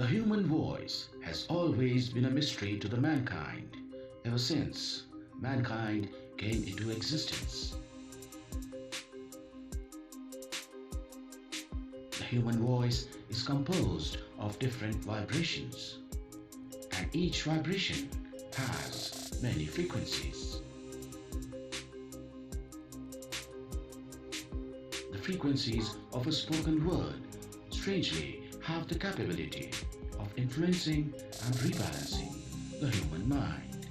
The human voice has always been a mystery to the mankind, ever since mankind came into existence. The human voice is composed of different vibrations, and each vibration has many frequencies. The frequencies of a spoken word strangely have the capability of influencing and rebalancing the human mind,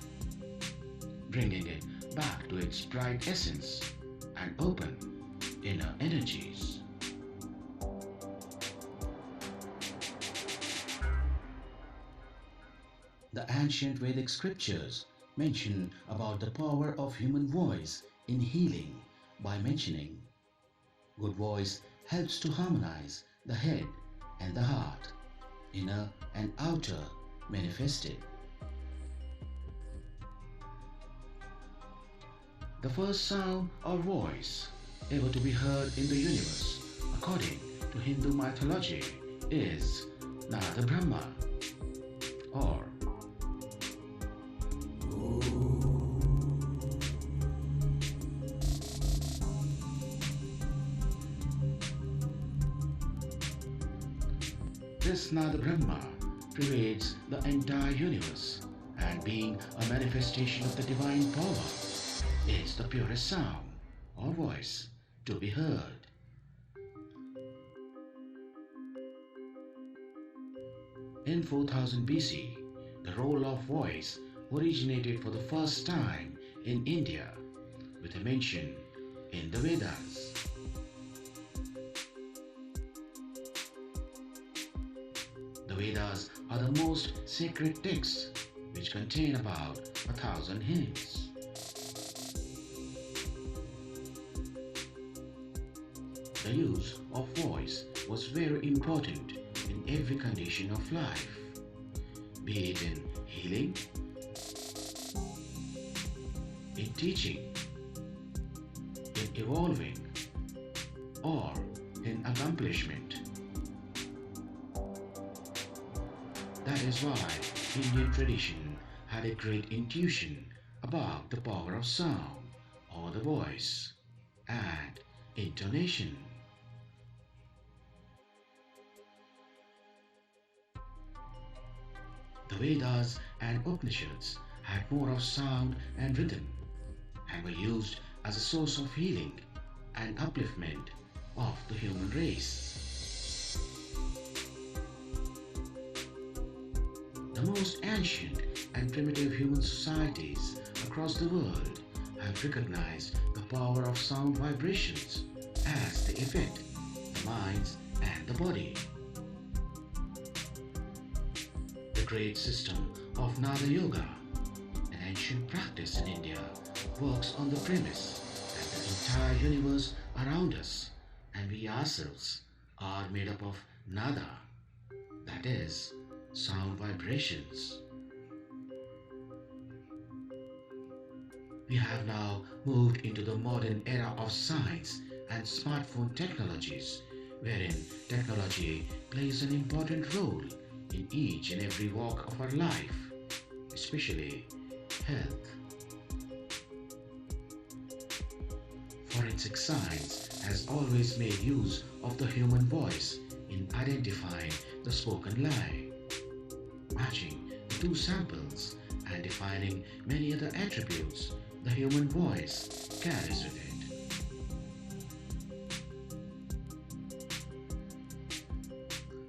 bringing it back to its bright essence and open inner energies. The ancient Vedic scriptures mention about the power of human voice in healing by mentioning good voice helps to harmonize the head and the heart, inner and outer manifested. The first sound or voice ever to be heard in the universe, according to Hindu mythology, is Nada Brahma, or this Nada Brahma pervades the entire universe, and being a manifestation of the divine power, is the purest sound or voice to be heard. In 4000 BC, the role of voice originated for the first time in India with a mention in the Vedas. The Vedas are the most sacred texts which contain about 1000 hymns. The use of voice was very important in every condition of life, be it in healing, in teaching, in evolving, or in accomplishment. That is why Indian tradition had a great intuition about the power of sound or the voice and intonation. The Vedas and Upanishads had more of sound and rhythm and were used as a source of healing and upliftment of the human race. The most ancient and primitive human societies across the world have recognized the power of sound vibrations as they affect the minds and the body. The great system of Nada Yoga, an ancient practice in India, works on the premise that the entire universe around us and we ourselves are made up of Nada, that is, sound vibrations. We have now moved into the modern era of science and smartphone technologies, wherein technology plays an important role in each and every walk of our life, especially health. Forensic science has always made use of the human voice in identifying the spoken lie, matching the two samples and defining many other attributes the human voice carries with it.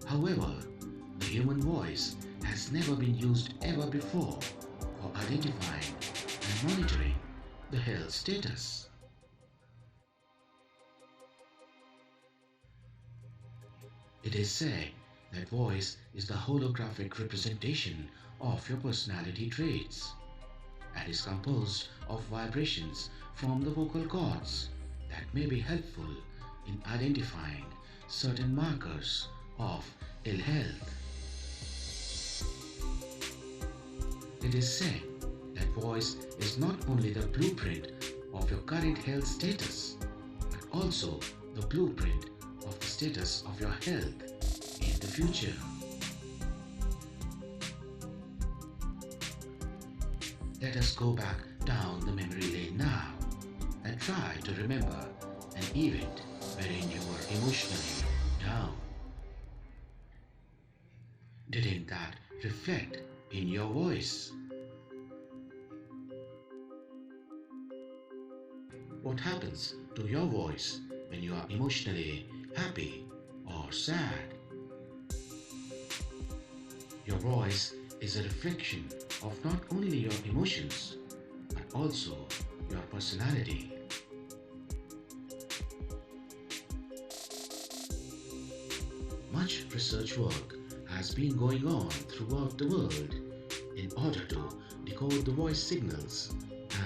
However, the human voice has never been used ever before for identifying and monitoring the health status. It is said that voice is the holographic representation of your personality traits and is composed of vibrations from the vocal cords that may be helpful in identifying certain markers of ill health. It is said that voice is not only the blueprint of your current health status, but also the blueprint of the status of your health in the future. Let us go back down the memory lane now and try to remember an event wherein you were emotionally down. Didn't that reflect in your voice? What happens to your voice when you are emotionally happy or sad? Your voice is a reflection of not only your emotions but also your personality. Much research work has been going on throughout the world in order to decode the voice signals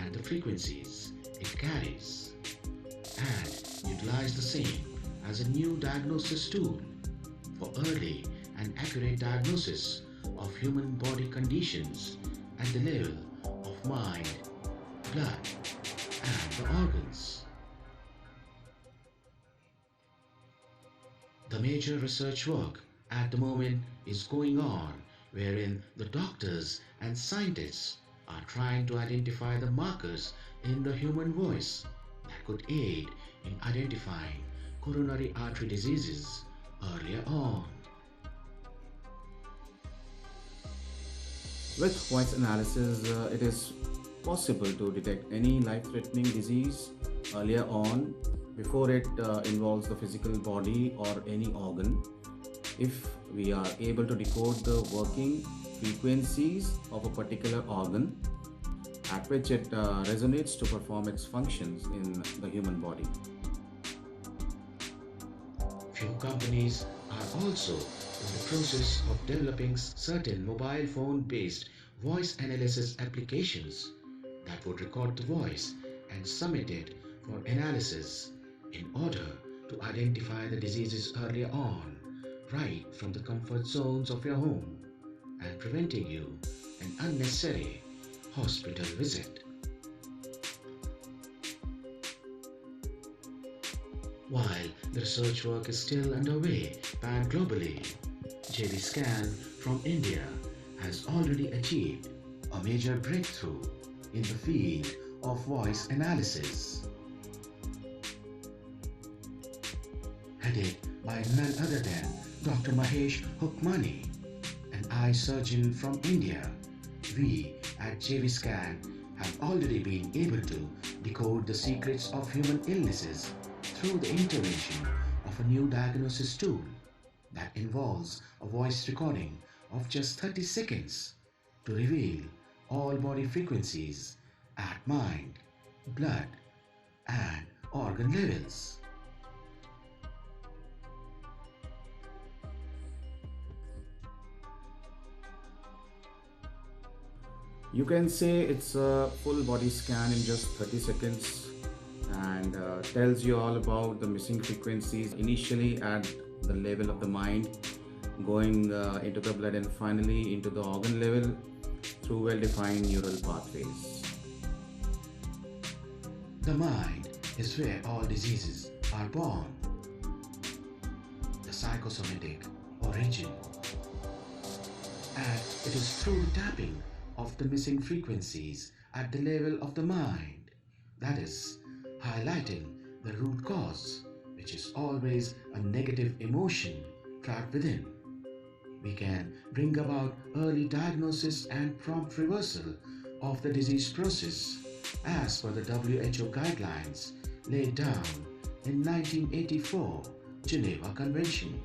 and the frequencies it carries and utilize the same as a new diagnosis tool for early and accurate diagnosis of human body conditions at the level of mind, blood, and the organs. The major research work at the moment is going on wherein the doctors and scientists are trying to identify the markers in the human voice that could aid in identifying coronary artery diseases earlier on. With voice analysis, it is possible to detect any life-threatening disease earlier on before it involves the physical body or any organ. If we are able to decode the working frequencies of a particular organ at which it resonates to perform its functions in the human body. Few companies are also in the process of developing certain mobile phone-based voice analysis applications that would record the voice and submit it for analysis in order to identify the diseases earlier on, right from the comfort zones of your home, and preventing you an unnecessary hospital visit. While the research work is still underway pan-globally, Jvscan from India has already achieved a major breakthrough in the field of voice analysis. Headed by none other than Dr. Mahesh Hukmani, an eye surgeon from India, we at Jvscan have already been able to decode the secrets of human illnesses through the intervention of a new diagnosis tool that involves a voice recording of just 30 seconds to reveal all body frequencies at mind, blood, and organ levels. You can say it's a full body scan in just 30 seconds and tells you all about the missing frequencies initially at the level of the mind, going into the blood and finally into the organ level through well-defined neural pathways. The mind is where all diseases are born. The psychosomatic origin. And it is through the tapping of the missing frequencies at the level of the mind, that is, highlighting the root cause, which is always a negative emotion trapped within. We can bring about early diagnosis and prompt reversal of the disease process as per the WHO guidelines laid down in 1984 Geneva Convention.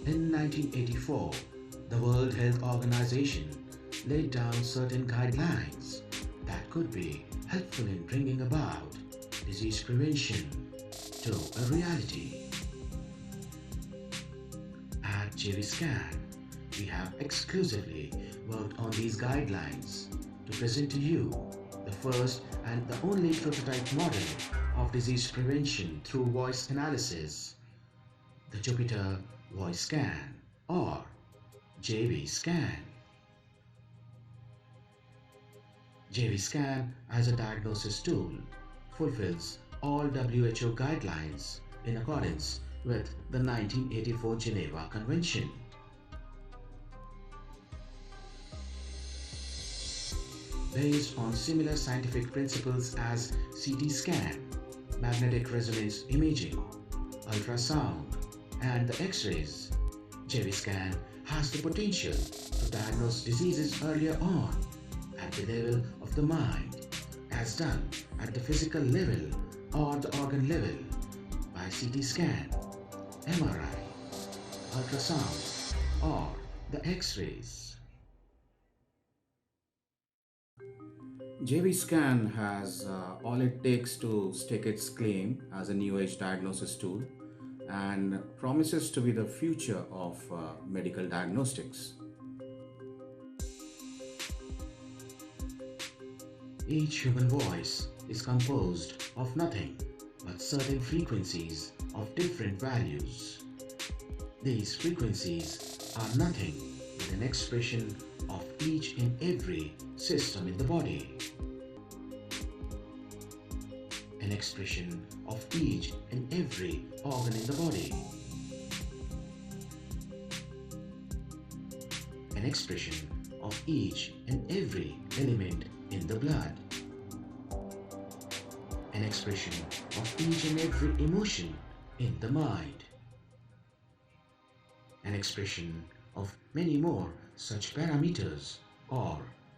In 1984, the World Health Organization laid down certain guidelines that could be helpful in bringing about disease prevention to a reality. At Jvscan, we have exclusively worked on these guidelines to present to you the first and the only prototype model of disease prevention through voice analysis, the Jupiter Voice Scan or Jvscan. Jvscan as a diagnosis tool fulfills all WHO guidelines in accordance with the 1984 Geneva Convention. based on similar scientific principles as CT scan, magnetic resonance imaging, ultrasound, and the X-rays. Jvscan has the potential to diagnose diseases earlier on at the level of the mind, as done at the physical level or the organ level by CT scan, MRI, ultrasound, or the X-rays. Jvscan has all it takes to stake its claim as a new age diagnosis tool and promises to be the future of medical diagnostics. Each human voice is composed of nothing but certain frequencies of different values. These frequencies are nothing but an expression of each and every system in the body. An expression of each and every organ in the body. An expression of each and every element in the blood. An expression of each and every emotion in the mind. An expression of many more such parameters or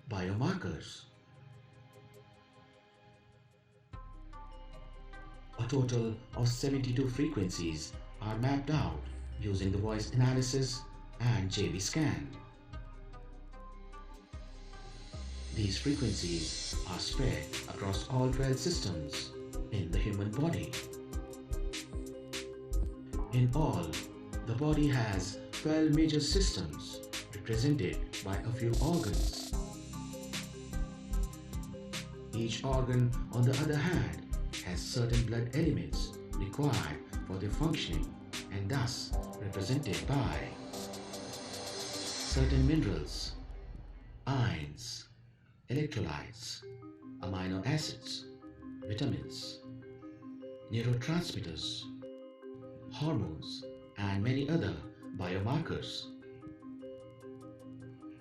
biomarkers. A total of 72 frequencies are mapped out using the voice analysis and Jvscan. These frequencies are spread across all 12 systems in the human body. In all, the body has 12 major systems represented by a few organs. Each organ, on the other hand, has certain blood elements required for their functioning and thus represented by certain minerals, ions, electrolytes, amino acids, vitamins, neurotransmitters, hormones, and many other biomarkers.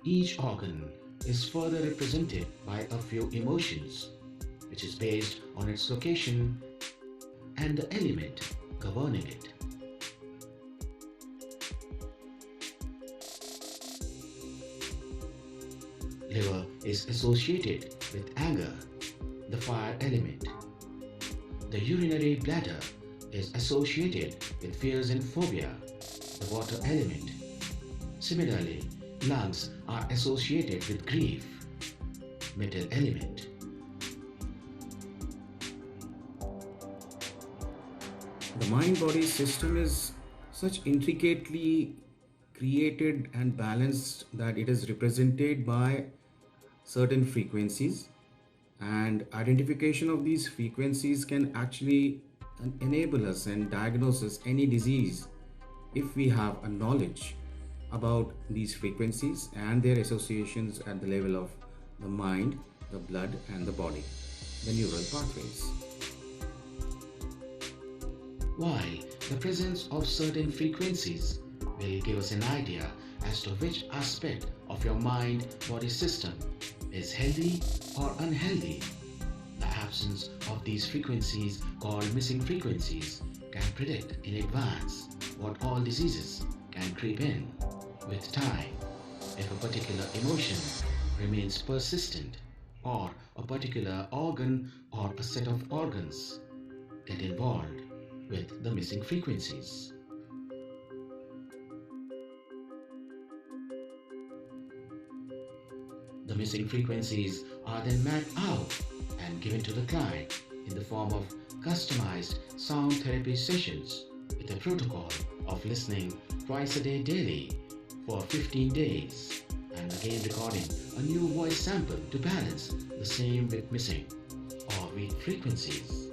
Each organ is further represented by a few emotions, which is based on its location and the element governing it. Liver is associated with anger, the fire element. The urinary bladder is associated with fears and phobia, the water element. Similarly, lungs are associated with grief, metal element. The mind-body system is such intricately created and balanced that it is represented by certain frequencies, and identification of these frequencies can actually enable us and diagnose us any disease if we have a knowledge about these frequencies and their associations at the level of the mind, the blood, and the body, the neural pathways. While the presence of certain frequencies will give us an idea as to which aspect of your mind-body system is healthy or unhealthy, the absence of these frequencies, called missing frequencies, can predict in advance what all diseases can creep in with time if a particular emotion remains persistent or a particular organ or a set of organs get involved with the missing frequencies. The missing frequencies are then mapped out and given to the client in the form of customized sound therapy sessions with a protocol of listening twice a day daily for 15 days and again recording a new voice sample to balance the same with missing or weak frequencies.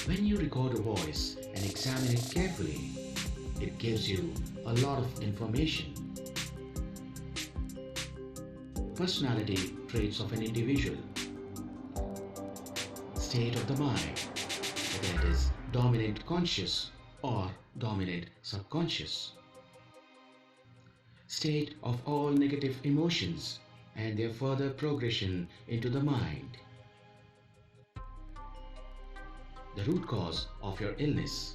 When you record a voice and examine it carefully, it gives you a lot of information. Personality traits of an individual, state of the mind, whether it is dominant conscious or dominant subconscious, state of all negative emotions and their further progression into the mind. The root cause of your illness,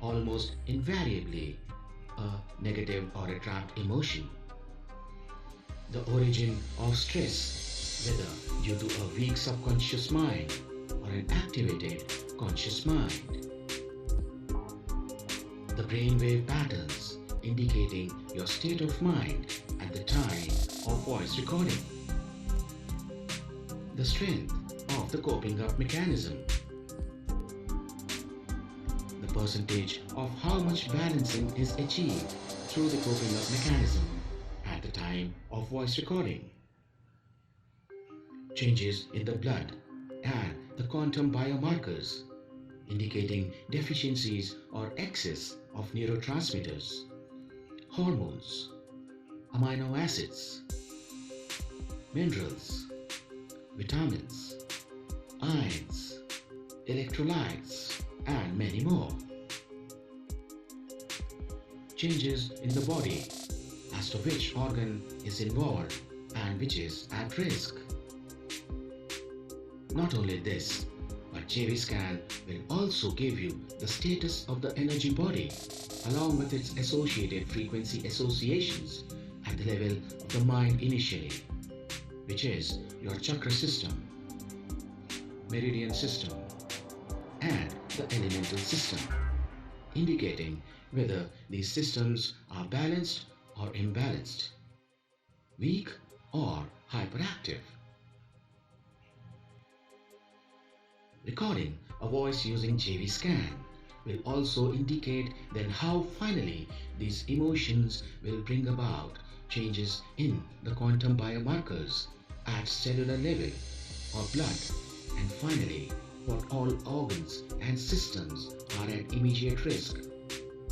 almost invariably a negative or a trapped emotion. The origin of stress, whether due to a weak subconscious mind or an activated conscious mind. The brainwave patterns indicating your state of mind at the time of voice recording. The strength of the coping up mechanism. The percentage of how much balancing is achieved through the coping up mechanism at the time of voice recording. Changes in the blood and the quantum biomarkers indicating deficiencies or excess of neurotransmitters, hormones, amino acids, minerals, vitamins, ions, electrolytes, and many more. Changes in the body as to which organ is involved and which is at risk. Not only this, but Jvscan will also give you the status of the energy body along with its associated frequency associations at the level of the mind initially, which is your chakra system, meridian system, and the elemental system, indicating whether these systems are balanced or imbalanced, weak or hyperactive. Recording a voice using Jvscan will also indicate then how finally these emotions will bring about changes in the quantum biomarkers at cellular level or blood, and finally what all organs and systems are at immediate risk,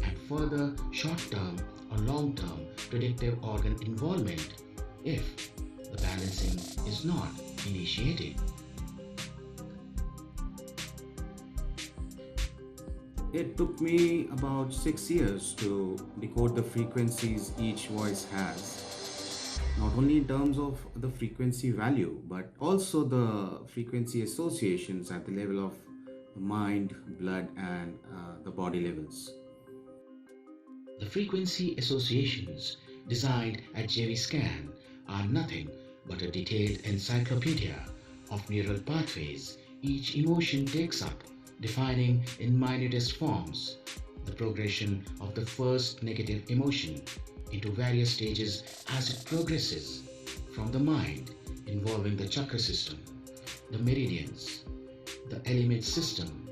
and further short-term or long-term predictive organ involvement if the balancing is not initiated. It took me about 6 years to decode the frequencies each voice has, not only in terms of the frequency value, but also the frequency associations at the level of the mind, blood, and the body levels. The frequency associations designed at Jvscan are nothing but a detailed encyclopedia of neural pathways each emotion takes up, defining in minutest forms the progression of the first negative emotion into various stages as it progresses from the mind involving the chakra system, the meridians, the element system,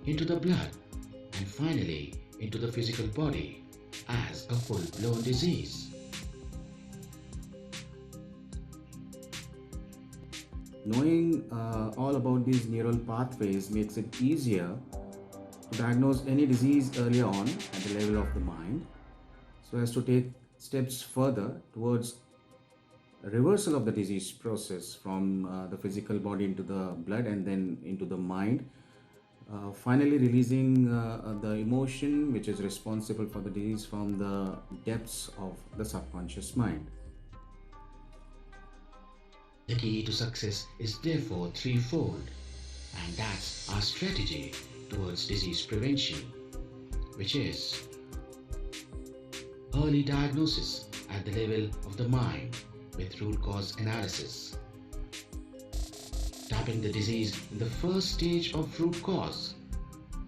into the blood, and finally into the physical body as a full-blown disease. Knowing all about these neural pathways makes it easier to diagnose any disease earlier on at the level of the mind, so as to take steps further towards a reversal of the disease process from the physical body into the blood and then into the mind, finally releasing the emotion which is responsible for the disease from the depths of the subconscious mind. The key to success is therefore threefold, and that's our strategy towards disease prevention, which is early diagnosis at the level of the mind with root cause analysis, tapping the disease in the first stage of root cause,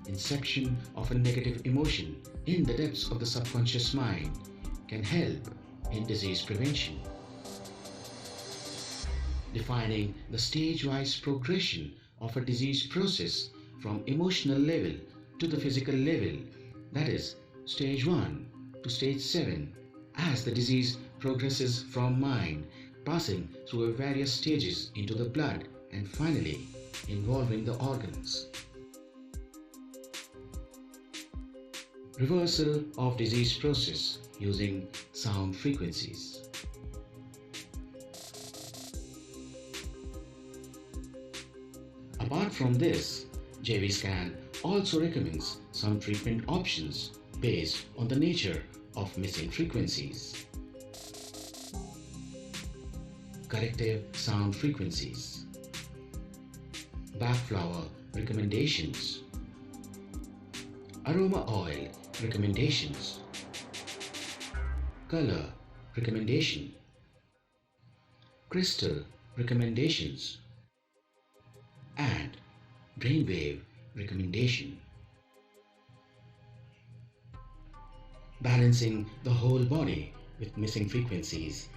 inception of a negative emotion in the depths of the subconscious mind can help in disease prevention. Defining the stage-wise progression of a disease process from emotional level to the physical level, that is, stage 1 to stage 7, as the disease progresses from mind, passing through various stages into the blood and finally involving the organs. Reversal of disease process using sound frequencies. Apart from this, Jvscan also recommends some treatment options based on the nature of missing frequencies. corrective sound frequencies, Bach flower recommendations, aroma oil recommendations, color recommendation, crystal recommendations, and brainwave recommendation. Balancing the whole body with missing frequencies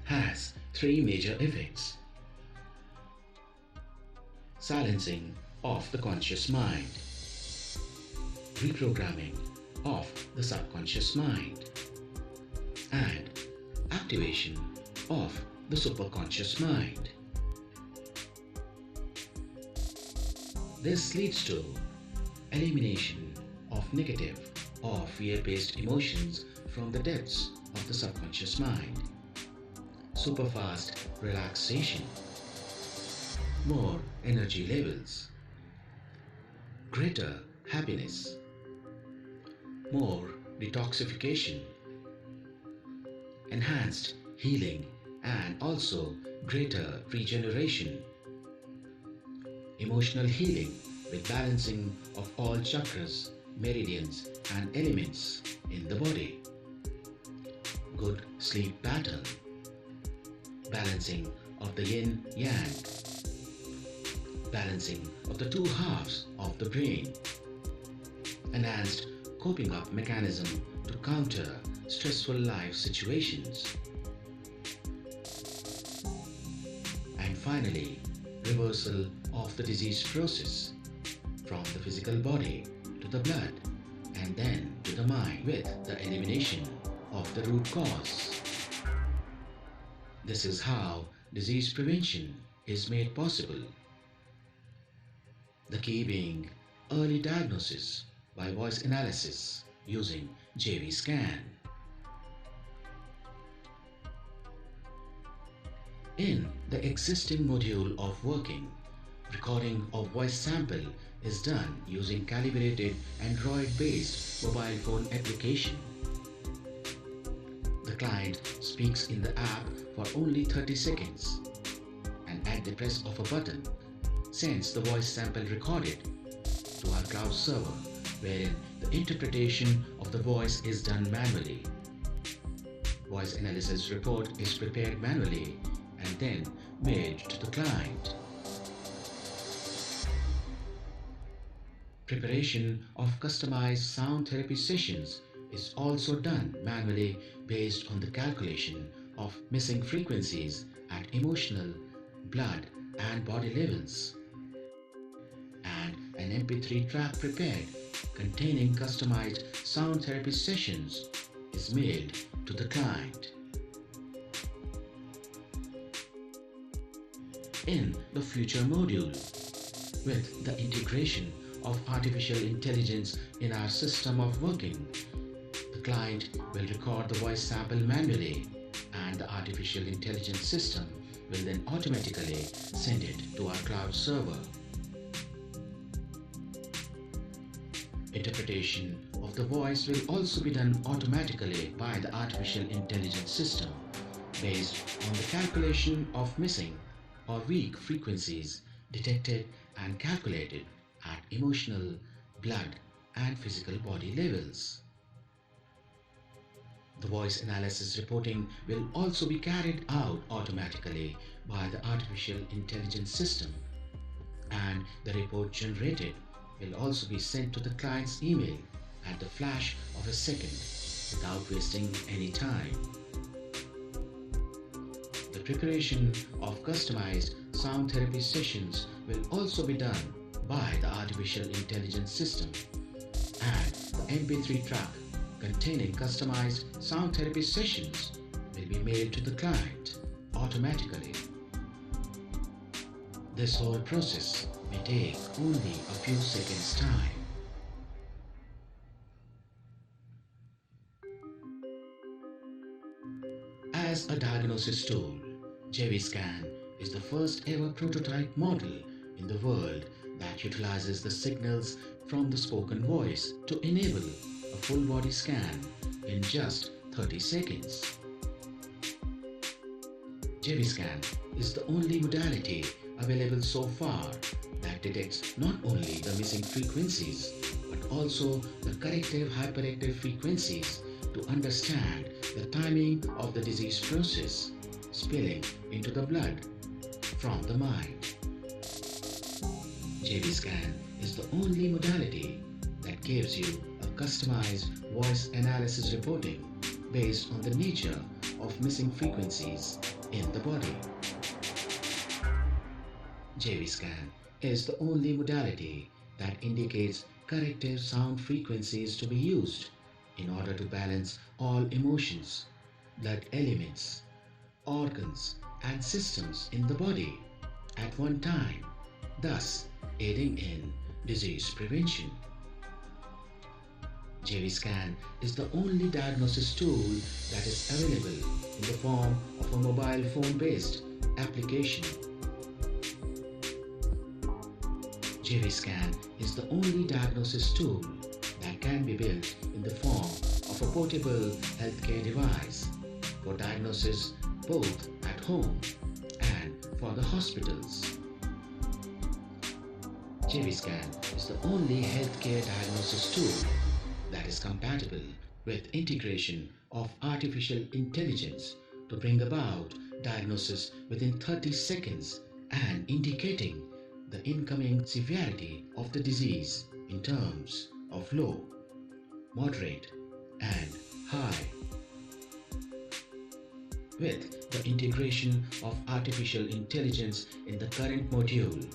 has three major effects. Silencing of the conscious mind, reprogramming of the subconscious mind, and activation of the superconscious mind. This leads to elimination of negative or fear-based emotions from the depths of the subconscious mind, superfast relaxation, more energy levels, greater happiness, more detoxification, enhanced healing, and also greater regeneration, emotional healing with balancing of all chakras, meridians, and elements in the body, good sleep pattern, balancing of the yin-yang, balancing of the two halves of the brain, enhanced coping up mechanism to counter stressful life situations, and finally, reversal of the disease process from the physical body to the blood and then to the mind with the elimination of the root cause. This is how disease prevention is made possible. The key being early diagnosis by voice analysis using Jvscan. In the existing module of working, recording of voice sample is done using calibrated Android-based mobile phone application. The client speaks in the app for only 30 seconds and at the press of a button sends the voice sample recorded to our cloud server, wherein the interpretation of the voice is done manually. Voice analysis report is prepared manually and then mailed to the client. Preparation of customized sound therapy sessions is also done manually based on the calculation of missing frequencies at emotional, blood, and body levels. And an MP3 track prepared containing customized sound therapy sessions is mailed to the client. In the future module, with the integration of artificial intelligence in our system of working, the client will record the voice sample manually and the artificial intelligence system will then automatically send it to our cloud server. Interpretation of the voice will also be done automatically by the artificial intelligence system based on the calculation of missing or weak frequencies detected and calculated at emotional, blood, and physical body levels. The voice analysis reporting will also be carried out automatically by the artificial intelligence system, and the report generated will also be sent to the client's email at the flash of a second without wasting any time. The preparation of customized sound therapy sessions will also be done by the artificial intelligence system, and the MP3 track containing customized sound therapy sessions will be mailed to the client automatically. This whole process may take only a few seconds' time. As a diagnosis tool, Jvscan is the first ever prototype model in the world that utilizes the signals from the spoken voice to enable a full body scan in just 30 seconds. Jvscan is the only modality available so far that detects not only the missing frequencies but also the corrective hyperactive frequencies to understand the timing of the disease process spilling into the blood from the mind. Jvscan is the only modality that gives you a customized voice analysis reporting based on the nature of missing frequencies in the body. Jvscan is the only modality that indicates corrective sound frequencies to be used in order to balance all emotions, blood elements, organs, and systems in the body at one time, thus aiding in disease prevention. Jvscan is the only diagnosis tool that is available in the form of a mobile phone-based application. Jvscan is the only diagnosis tool that can be built in the form of a portable healthcare device for diagnosis both at home and for the hospitals. Jvscan is the only healthcare diagnosis tool that is compatible with integration of artificial intelligence to bring about diagnosis within 30 seconds and indicating the incoming severity of the disease in terms of low, moderate, and high. With the integration of artificial intelligence in the current module,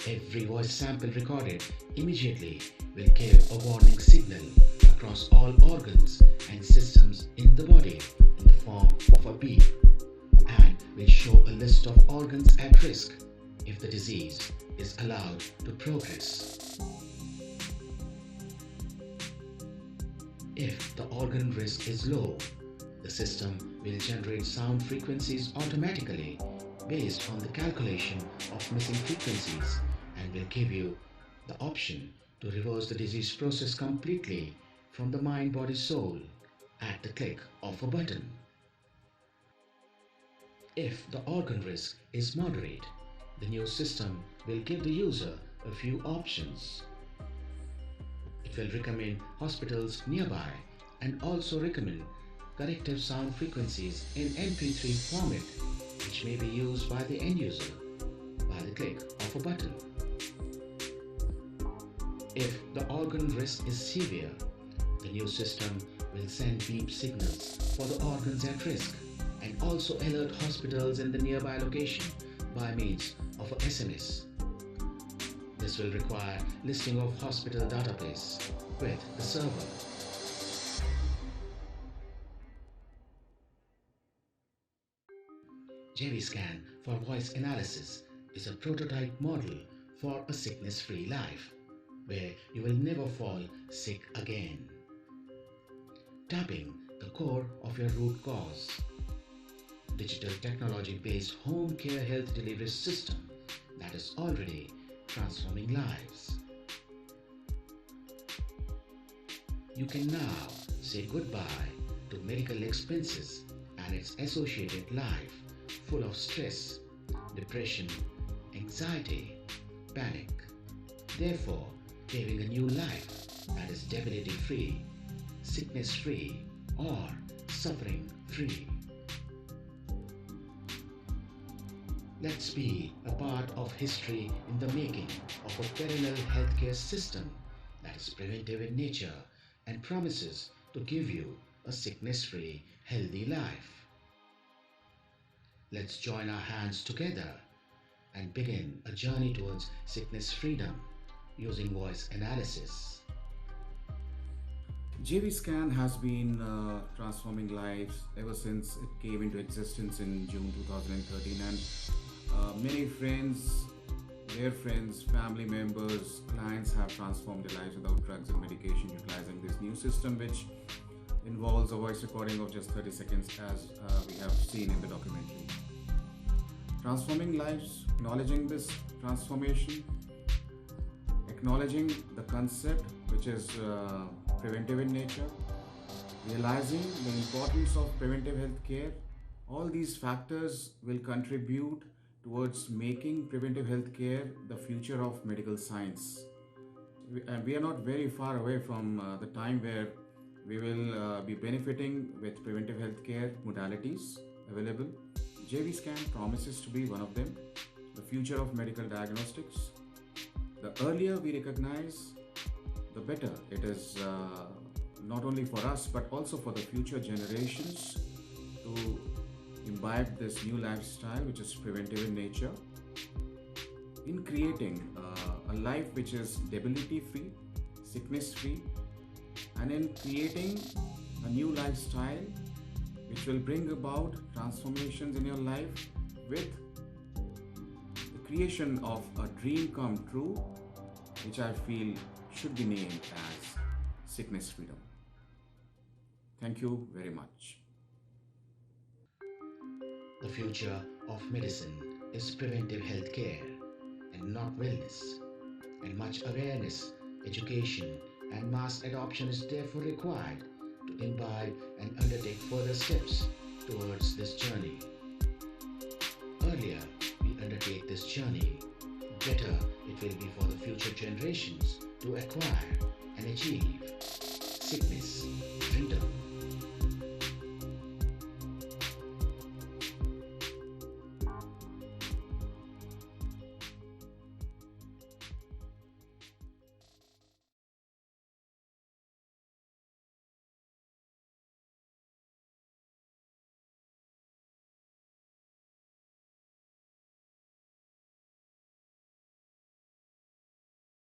every voice sample recorded immediately will give a warning signal across all organs and systems in the body in the form of a beep and will show a list of organs at risk if the disease is allowed to progress. If the organ risk is low, the system will generate sound frequencies automatically based on the calculation of missing frequencies and will give you the option to reverse the disease process completely from the mind, body, soul at the click of a button. If the organ risk is moderate, the new system will give the user a few options. It will recommend hospitals nearby and also recommend corrective sound frequencies in MP3 format, which may be used by the end user by the click of a button. If the organ risk is severe, the new system will send beep signals for the organs at risk and also alert hospitals in the nearby location by means of a SMS. This will require listing of hospital database with the server. Jvscan for voice analysis is a prototype model for a sickness-free life, where you will never fall sick again. Tapping the core of your root cause. Digital technology-based home care health delivery system that is already transforming lives. You can now say goodbye to medical expenses and its associated life full of stress, depression, anxiety, panic. Therefore, living a new life that is debility-free, sickness-free, or suffering-free. Let's be a part of history in the making of a parallel healthcare system that is preventive in nature and promises to give you a sickness-free, healthy life. Let's join our hands together and begin a journey towards sickness freedom using voice analysis. Jvscan has been transforming lives ever since it came into existence in June 2013, and many friends, their friends, family members, clients have transformed their lives without drugs and medication utilizing this new system, which involves a voice recording of just 30 seconds, as we have seen in the documentary. Transforming lives, acknowledging this transformation, acknowledging the concept which is preventive in nature, realizing the importance of preventive health care All these factors will contribute towards making preventive health care the future of medical science. And we are not very far away from the time where we will be benefiting with preventive health care modalities available. Jvscan promises to be one of them, the future of medical diagnostics. The earlier we recognize, the better it is, not only for us but also for the future generations to imbibe this new lifestyle which is preventive in nature, in creating a life which is debility free, sickness free, and in creating a new lifestyle which will bring about transformations in your life with the creation of a dream come true, which I feel should be named as sickness freedom. Thank you very much. The future of medicine is preventive health care and not wellness, and much awareness, education, and mass adoption is therefore required to imbibe and undertake further steps towards this journey. Earlier we undertake this journey, better it will be for the future generations to acquire and achieve sickness freedom.